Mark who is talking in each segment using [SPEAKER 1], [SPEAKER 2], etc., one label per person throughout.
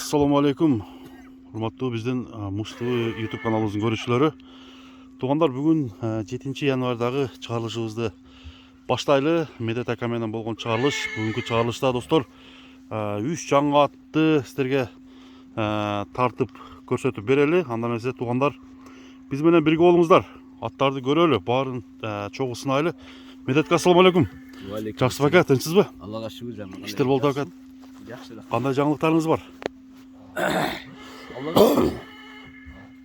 [SPEAKER 1] Assalamu alaikum. Урматтуу биздин Муштуу YouTube каналыбыздын көрүүчүлөрү. Туугандар, бүгүн 7 январдагы чыгарылышыбызды баштайлы. Медет ака менен болгон чыгарылыш. Бүгүнкү чыгарылышта достор 3 жаңы атты сиздерге тартып көрсөтүп берели. Андан эмесе туугандар, биз менен бирге болуңуздар. Аттарды көрөлү, баарын чогуу сынайлы. Медет ака, assalamu alaikum. Жакшысызбы ака, тынчсызбы?
[SPEAKER 2] Аллага шүгүр жаман.
[SPEAKER 1] Иштер болду ака.
[SPEAKER 2] Жакшы.
[SPEAKER 1] Кандай жаңылыктарыңыз бар?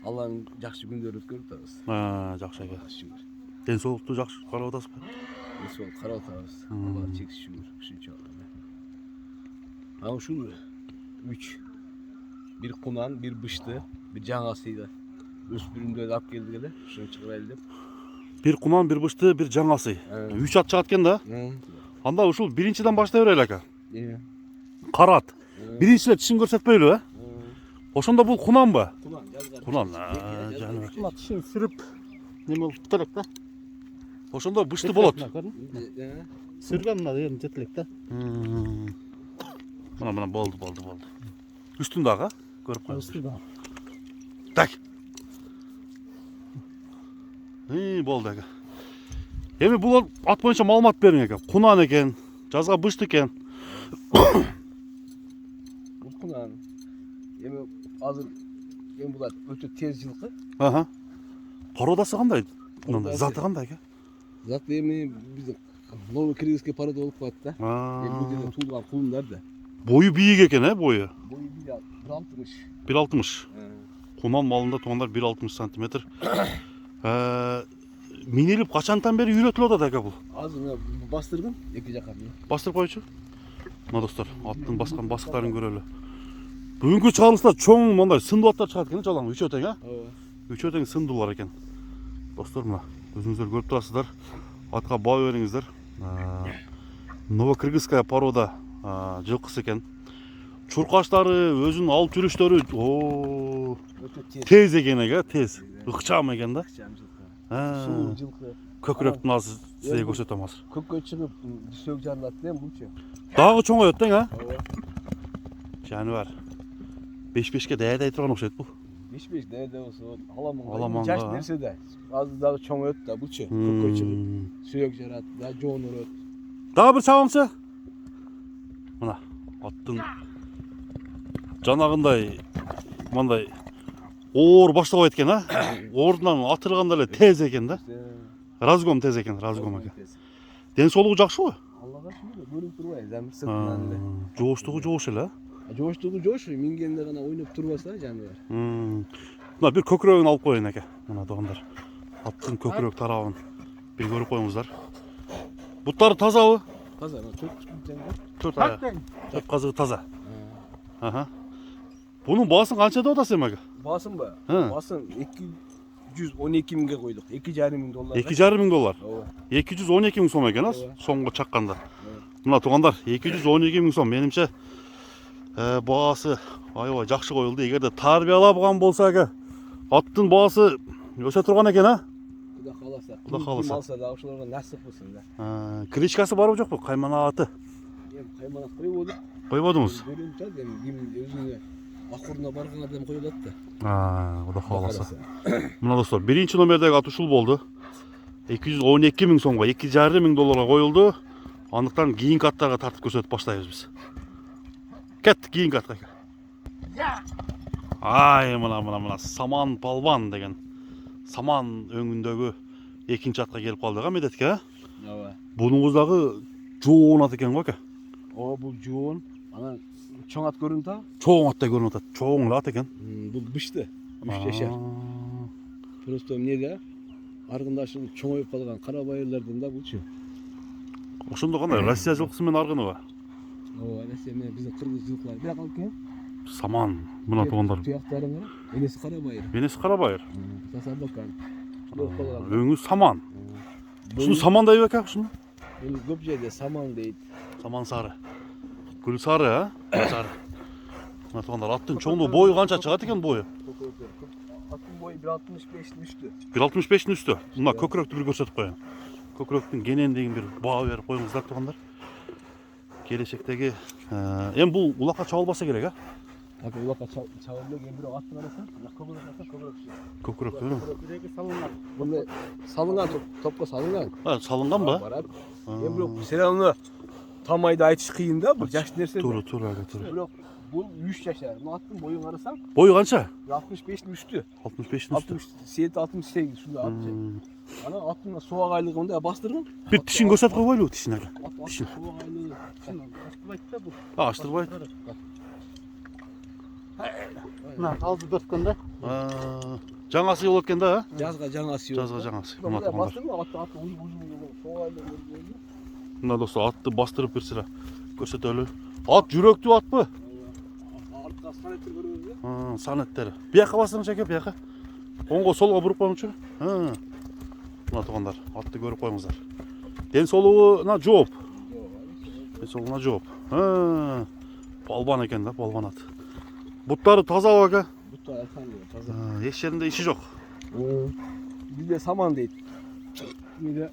[SPEAKER 2] Алланын жакшы күндөрү өткөрүп турабыз.
[SPEAKER 1] Жакшы ака.
[SPEAKER 2] Шүгүр.
[SPEAKER 1] Ден соолукту жакшы карап атасызбы?
[SPEAKER 2] Сол карап турабыз. Аллага чек шүгүр. Ушунча. Ушул 3 бир кунан, бир бышты, бир жаңасыйды. Өспүрүмдөрдү алып келдик эле. Ушуну чыгарайлы деп.
[SPEAKER 1] Бир кунан, бир бышты, бир жаңасы. 3 ат чыгат экен да. Анда ушул биринчиден баштай берели ака. Карат. Биринчилер тишин көрсөтпөйлү, Ошондо бул кунанбы?
[SPEAKER 2] Кунан, жазган.
[SPEAKER 1] Кунан, жаныбар.
[SPEAKER 3] Кунан тишин сүрүп неме болуп керек да.
[SPEAKER 1] Ошондо бышты болот.
[SPEAKER 3] Сүргөн мына жерин жетелек да.
[SPEAKER 1] Мына болду. Үстүндө ага көрүп коебуз.
[SPEAKER 3] Үстүндө.
[SPEAKER 1] Так. Болду ака. Эми бул ат боюнча маалымат бериң ака. Кунан экен, жазга бышты экен.
[SPEAKER 2] Бул кунан. Эми азыр бул өтө тез жылкы.
[SPEAKER 1] Породасы кандай?
[SPEAKER 2] Породасы.
[SPEAKER 1] Заты кандай ака?
[SPEAKER 2] Зат эми биздин новокиргизский порода болуп калат да. Бул жерде туулган кулундар да.
[SPEAKER 1] Бою бийик экен, бою.
[SPEAKER 2] Бою 1.60.
[SPEAKER 1] 1.60. Кунан малында туугандар 1.60 сантиметр. Минелип качантан бери үйрөтүлүп атат ака бул?
[SPEAKER 2] Азыр бастыргын эки жака.
[SPEAKER 1] Бастырып койчу. Мына достор, аттын баскан басыктарын көрөлү. Бүгүнкү чыгарылышта чоң мондай сындуу аттар чыгат экен, жалаң 3 тең, Үчөө тең сындуулар экен. Достор, мына өзүңүздөр көрүп турасыздар. Атка баа бериңиздер. Новокиргизская порода жылкысы экен. Чуркаштары, өзүнүн алып жүрүштөрү тез экен эке, тез. Ыкчам экен да.
[SPEAKER 2] Суу жылкы.
[SPEAKER 1] Көкүрөктүн азы сизге көрсөтөм азыр.
[SPEAKER 2] Көккө чыгып сөк жарылат да булчу.
[SPEAKER 1] Дагы чоңойот тең, Жаныбар. 5-5ке даядай турган окшойт бул.
[SPEAKER 2] 5-5 дээде болсо
[SPEAKER 1] Аламанга.
[SPEAKER 2] жаш нерсе да. Азыр дагы чоңойот да булчу. Көккө чыгып сөк жарат, да жоон урат.
[SPEAKER 1] Дагы бир чабаңчы. Мына аттын жанагындай мындай оор баштабайт экен, Ордунан атырганда эле тез экен да. Разгон тез экен, разгон экен. Ден соолугу жакшыбы?
[SPEAKER 2] Аллага шүгүр, көрүнүп турбайбы, замир сыртынан эле.
[SPEAKER 1] Жооштугу жоош эле,
[SPEAKER 2] Жооштугу жоош, мингенде гана ойноп турбаса жаныбар.
[SPEAKER 1] Мына бир көкүрөгүн алып коеюн ака. Мына туугандар. Аттын көкүрөк тарабын бир көрүп коюңуздар. Буттары тазабы?
[SPEAKER 2] Таза, 4 тең.
[SPEAKER 1] 4 казыгы таза. Бунун баасын канча деп атасыз эми ака?
[SPEAKER 2] Басынбы? Басын 212 миңге койдук. 2,5 миң доллар.
[SPEAKER 1] 2,5 миң доллар.
[SPEAKER 2] 212
[SPEAKER 1] миң сом экен, сомго чакканда. Мына туугандар, 212 миң сом. Менимче баасы аябай жакшы коюлду. Эгерде тарбиялабган болсо ака, аттын баасы өсө турган экен,
[SPEAKER 2] Куда каласа.
[SPEAKER 1] Куда каласа.
[SPEAKER 2] Ким алса да ошолорго насып болсун да.
[SPEAKER 1] Кличкасы барбы жокпу? Каймана аты.
[SPEAKER 2] Каймана койбодук.
[SPEAKER 1] Койбодуңуз?
[SPEAKER 2] Көрүнүп турат, ким өзүнө акырына барган адам коюлат да.
[SPEAKER 1] Куда каласа. Мына достор, биринчи номердеги ат ушул болду. 212 миң сомго, 2,5 миң долларга коюлду. Андыктан кийинки аттарга тартып көрсөтүп баштайбыз биз. Кет, кийинки атка. Мына Саман Палван деген Саман өңүндөгү экинчи атка келип калдык, Медетке. Бунуңуз дагы жоон ат экен го ака.
[SPEAKER 2] Бул жоон. Анан чоң ат көрүнүп атабы?
[SPEAKER 1] Чоң аттай көрүнүп атат. Чоң ат экен.
[SPEAKER 2] Бул бышты. 3 жашар. Просто эмнеде? Аргында ушул чоңоюп калган кара байырлардан да булчу.
[SPEAKER 1] Ошондо кандай Россия жылкысы менен аргыныбы?
[SPEAKER 2] Россия менен биздин кыргыз жылкылары бирок алып келген.
[SPEAKER 1] Саман, мына туугандар.
[SPEAKER 2] Туяктары менен энеси кара байыр.
[SPEAKER 1] Энеси кара байыр.
[SPEAKER 2] Тасабакан.
[SPEAKER 1] Өңү Саман. Ушуну Саман дейби ака, ушуну?
[SPEAKER 2] Бул көп жерде Саман дейт.
[SPEAKER 1] Саман сары. Гүл сары, Сары. Мына туугандар, аттын чоңдугу бою канча чыгат экен бою?
[SPEAKER 2] Аттын бою 1.65 үстү.
[SPEAKER 1] 1.65 үстү. Мына көкүрөктү бир көрсөтүп коеюн. Көкүрөктүн кенендигин бир баа берип коюңуздар туугандар. Келечектеги эми бул улакка чабылбаса керек,
[SPEAKER 2] Bak ulakka çağırdı gel bir attın arasın. Köpürük atsa köpürük şey.
[SPEAKER 1] Kökürek değil mi?
[SPEAKER 3] Köpüreki salınlar.
[SPEAKER 2] Bunu salıngan topka salıngan.
[SPEAKER 1] Ha, salıngan ba?
[SPEAKER 2] Var abi. Ben bir selamını tam ayda aytış kıyın da bu yaş nerse.
[SPEAKER 1] Turu aga turu.
[SPEAKER 2] Blok bu 100 yaşar. Bunu attım boyun arasan
[SPEAKER 1] Boyu kança?
[SPEAKER 2] 65'in üstü.
[SPEAKER 1] 65'in üstü.
[SPEAKER 2] 60 seyit 68 şunda atacak. Ana attım da soğuk aylığında bastırdım.
[SPEAKER 1] Bir dişin gösterip koyuyor dişin aga.
[SPEAKER 2] Dişin. Soğuk aylığı.
[SPEAKER 3] Açtırbaydı da bu.
[SPEAKER 1] Ha açtırbaydı.
[SPEAKER 3] Mına aldı 4 günde.
[SPEAKER 1] Жаңасы yol өткенде ha?
[SPEAKER 2] Жазға жаңасы yok.
[SPEAKER 1] Жазға жаңасы.
[SPEAKER 2] Мына
[SPEAKER 1] Мына
[SPEAKER 2] бастырдым атты uzun soğuk aylığında.
[SPEAKER 1] Мына достар атты бастырып берселер. Көрсөтөлү. Ат жүрөктүү ат бы?
[SPEAKER 2] Артқа санеттер көрөбүз.
[SPEAKER 1] Санеттери. Бияка басыңыз аке, бияка. Оңго солго буруп коюңчу. Мына туугандар, атты көрүп коюңуздар. Ден соолугуна жооп. Ден соолугуна жооп. Балбан экен да, балбан ат. Буттары таза ака.
[SPEAKER 2] Butta elhamdülillah таза.
[SPEAKER 1] Еш жеринде иши жок.
[SPEAKER 2] Bizde saman deydi. Bir de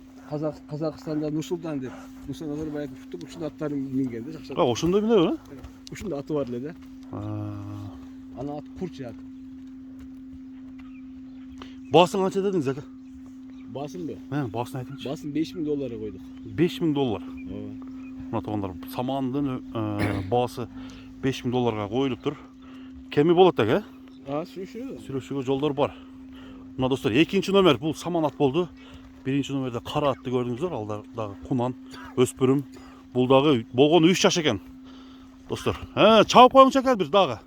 [SPEAKER 2] Kazakistan'da Nursultan dedi. Nursultan Nazarbayev tuttu. Uçunda atların mingende.
[SPEAKER 1] Ошондой биле беле?
[SPEAKER 2] Uçunda atı var dedi. Ana at kurç ya.
[SPEAKER 1] Басың канча дедиңиз ака?
[SPEAKER 2] Basın be.
[SPEAKER 1] Басын айтыңызчы.
[SPEAKER 2] Basın $5.000 koyduk.
[SPEAKER 1] $5000. Мына туугандар, самандын баасы $5000 коюлуптур. Кеми болот ака?
[SPEAKER 2] Şu.
[SPEAKER 1] Сүйлөшүүгө жолдор бар. Мына достор, экинчи номер бул саман ат болду. Биринчи номерде кара атты көрдүңүздөр, ал дагы кунан, өспүрүм. Бул дагы болгону 3 жаш экен. Достор, чабып коюңчу ака бир дагы.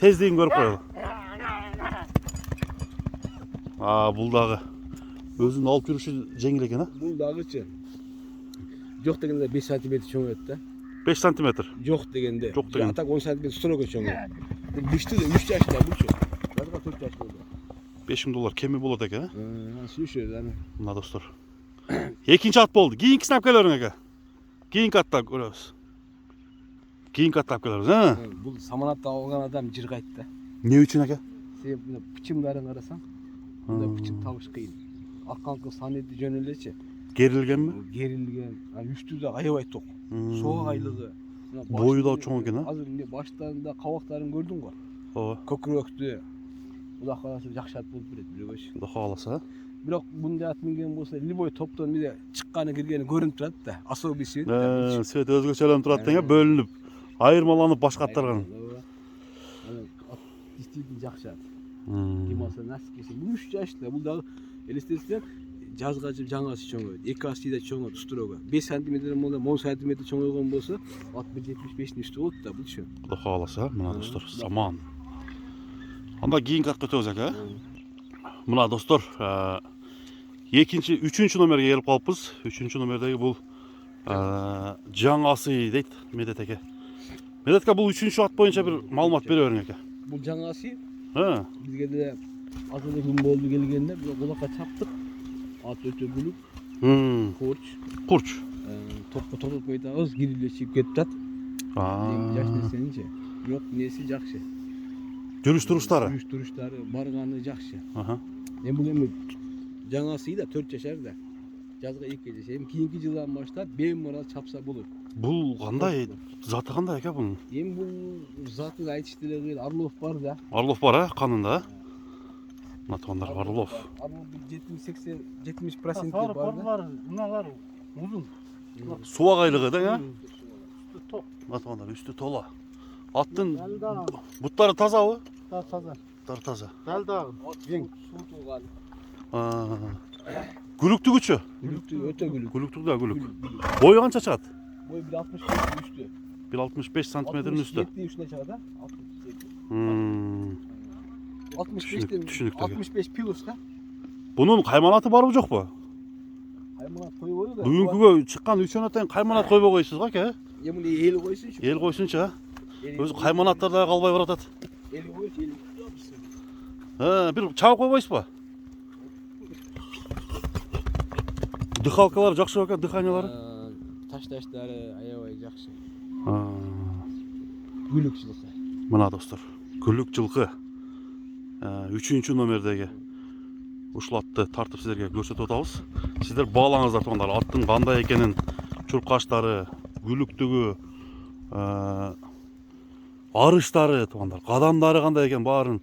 [SPEAKER 1] Тездигин көрүп коелу. Бул дагы өзүнүн алып жүрүшү жеңил экен,
[SPEAKER 2] Bul dağıçı. Yok degende 5 santimetre çoğun etti.
[SPEAKER 1] 5 сантиметр.
[SPEAKER 2] Yok degende.
[SPEAKER 1] Yok degende.
[SPEAKER 2] Atak 10 santimetre stroke çoğun. Düştü de 3 yaşta bu şu. Yazıka 4 yaş oldu.
[SPEAKER 1] $5000 kemi болот экен.
[SPEAKER 2] Şu yani.
[SPEAKER 1] Мына достор. Экинчи ат болду. Кийинкисин алып келериң ака. Кийинки аттап көрөбүз. Кийинки аттап келебиз,
[SPEAKER 2] Bu samanatta olgan adam cırgayttı.
[SPEAKER 1] Не үчүн ака?
[SPEAKER 2] Sen bunu pıçımların arasan. Bunda pıçım tavuş kıyın. Akkankı saneti jöneleçi.
[SPEAKER 1] Керилгенби?
[SPEAKER 2] Gerilgen. Yani üstü de ayıvay tok. Soğuk aylığı.
[SPEAKER 1] Boyu da çoğun eкен,
[SPEAKER 2] Hazır ne başlarında kavakların gördün mü?
[SPEAKER 1] Ооба.
[SPEAKER 2] Köküröktü. Uda kalası jakşat bulup bilet bile baş.
[SPEAKER 1] Кудай кааласа.
[SPEAKER 2] Biroq bunda at mingen bolsa liboy toptan bir de çıqqanı kirgeni görünüp turат da. Asıl bir şey.
[SPEAKER 1] Свет өзгөчөлөнүп турат да, бөлүнүп, айырмаланып башка аттарга.
[SPEAKER 2] At действительно jakşat. Kimasa nasip kese. Bu 3 yaşta. Bu da elestesinden жазгачы жаңасы чоңойду. 2 астыда чоңойду строго. 5 сантиметр болду, 10 сантиметр чоңойгон болсо, at 1.75'in üstü болду да, бул чөң.
[SPEAKER 1] Кудай кааласа, мына достор, саман. Анда кийинки атка өтөбүз ака. Мына достор, үчүнчү номерге келип калыппыз. Үчүнчү номердеги бул жаңасы дейт Медет ака. Медет ака, бул үчүнчү ат боюнча бир маалымат бере бериң ака.
[SPEAKER 2] Бул жаңасы
[SPEAKER 1] Bizge
[SPEAKER 2] de azılı gün boldu gelgende bir kulaka çaptık. At öte bulup,
[SPEAKER 1] Kurç.
[SPEAKER 2] Topka topuk koyduğumuz girileşip gettat. Jaş nesenince. Yok nesi jakşı.
[SPEAKER 1] Жүрүш туруштары.
[SPEAKER 2] Жүрүш туруштары барганы jakşı. Bu эми жаңасы да 4 жашар да. Жазга 2 жашар. Эми кийинки жылдан баштап беймарал чапса болот.
[SPEAKER 1] Бул кандай? Заты кандай ака бунун?
[SPEAKER 2] Эми бул заты айтыштылыгы Орлов бар да.
[SPEAKER 1] Орлов бар, канында. Мына туугандар Орлов.
[SPEAKER 2] Орлов 70% бар да.
[SPEAKER 3] Мыналар uzun.
[SPEAKER 1] Суак айлыгы да, Мына туугандар үстү тола. Аттын буттары тазабы?
[SPEAKER 3] Таза.
[SPEAKER 1] Таза.
[SPEAKER 3] Далдагы.
[SPEAKER 2] Ең суу толган.
[SPEAKER 1] Гүлүктүгүчү?
[SPEAKER 2] Gülüktü, öte gülük.
[SPEAKER 1] Gülüktүк да, gülük. Бою канча чыгат?
[SPEAKER 2] Boyu 1.65 üstü.
[SPEAKER 1] 1.65 сантиметрдин үстү.
[SPEAKER 2] 67 üstüne çıkardı.
[SPEAKER 1] 67.
[SPEAKER 2] 65'ten
[SPEAKER 1] Түшүнүктүү.
[SPEAKER 2] 65 piloska.
[SPEAKER 1] Бунун кайманаты барбы жокпу?
[SPEAKER 2] Hayvanat koyu koyu da.
[SPEAKER 1] Бүгүнкүгө чыккан 3 өнөтөн кайманат койбой койсуз го аке?
[SPEAKER 2] Yemin eli koysun şu.
[SPEAKER 1] Эл койсунчу, Өзү кайманаттар да калбай баратат.
[SPEAKER 2] Eli koysun eli.
[SPEAKER 1] Бир чабып койбойсузбу? Дыхалкалар жакшы ака, дыханиялары?
[SPEAKER 2] Taşları ayavay jakşı. Gülük жылқы.
[SPEAKER 1] Мына достор, Гүлүк жылкы 3-чү номердеги ушул атты тартып сиздерге көрсөтүп атабыз. Сиздер баалаңыздар туугандар, аттын кандай экенин, чуркаштары, гүлүктүгү, арыштары туугандар, кадамдары кандай экен баарын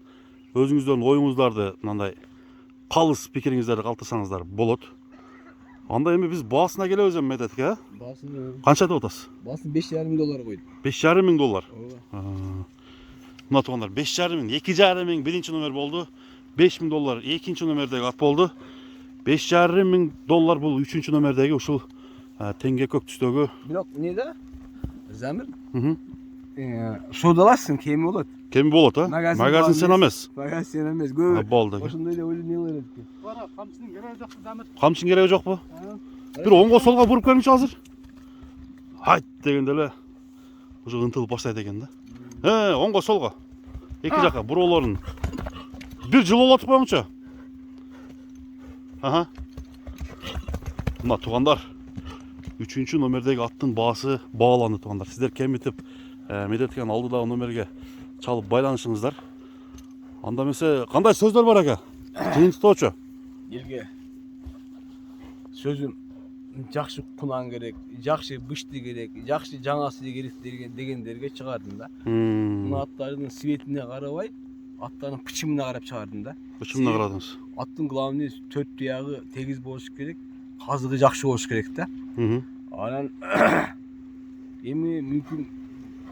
[SPEAKER 1] өзүңүздөрдүн оюңуздарды мындай калыс пикириңиздерди калтырсаңыздар болот. Анда эми биз баасына келебиз эми Медетке, а?
[SPEAKER 2] Баасын
[SPEAKER 1] Канча деп атасыз?
[SPEAKER 2] $5,500 койдум.
[SPEAKER 1] $5,500.
[SPEAKER 2] Ооба.
[SPEAKER 1] Мына туугандар, 5,5 $2,5 биринчи номер болду. $5,000 экинчи номердеги ат болду. $5,500 бул үчүнчү номердеги ушул теңге көк түстөгү.
[SPEAKER 2] Бирок неде? Замир.
[SPEAKER 1] Мхм.
[SPEAKER 2] Содаласың кеми болот.
[SPEAKER 1] Кеми болот, а?
[SPEAKER 2] Магазин
[SPEAKER 1] Магазин сен
[SPEAKER 2] бар
[SPEAKER 1] эмес.
[SPEAKER 2] Магазин эмес. Көп.
[SPEAKER 1] Болду.
[SPEAKER 2] Ошондой эле ойлоп не кылат экен.
[SPEAKER 3] Бара камчының кереги жок Замир.
[SPEAKER 1] Камчың кереги жокпу? Бир оңго солго буруп келиңчи азыр. Хайт дегенде эле уже ынтылып баштайт экен да. Оңго солго. Эки жака буроолорун бир жылуулатып коюңчу. Аха. Мына туугандар, 3-чү номердеги аттын баасы бааланды туугандар. Сиздер кемитип Медеткен алдыдагы номерге чалып байланышыңыздар. Анда эмесе кандай сөздөр бар экен? Жыйынтыктоочу.
[SPEAKER 2] Элге сөзүм жакшы кунан керек, жакшы бышты керек, жакшы жаңасы керек дегендерге чыгардым да. Мына аттардын светине карабай, аттардын пычымына карап чыгардым да.
[SPEAKER 1] Бычымына карадыңыз.
[SPEAKER 2] Аттын главный 4 тиягы тегиз болуш керек, казыгы жакшы болуш керек да. Анан эми мүмкүн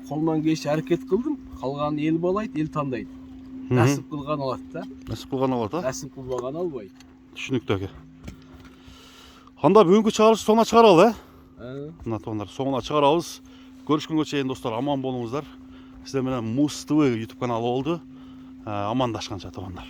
[SPEAKER 2] колуман келиши аракет кылдым, калганын эл баалайт, эл тандайт. Насип кылган алат да.
[SPEAKER 1] Насип кылган алат, а?
[SPEAKER 2] Насип кылбаган албайт.
[SPEAKER 1] Түшүнүктүү экен. Анда бүгүнкү чыгарылышты соңуна чыгаралы, Мына туугандар, соңуна чыгарабыз. Көрүшкөнгө чейин достор аман болуңуздар. Сиздер менен Муз ТВ YouTube каналы болду. Амандашканча туугандар.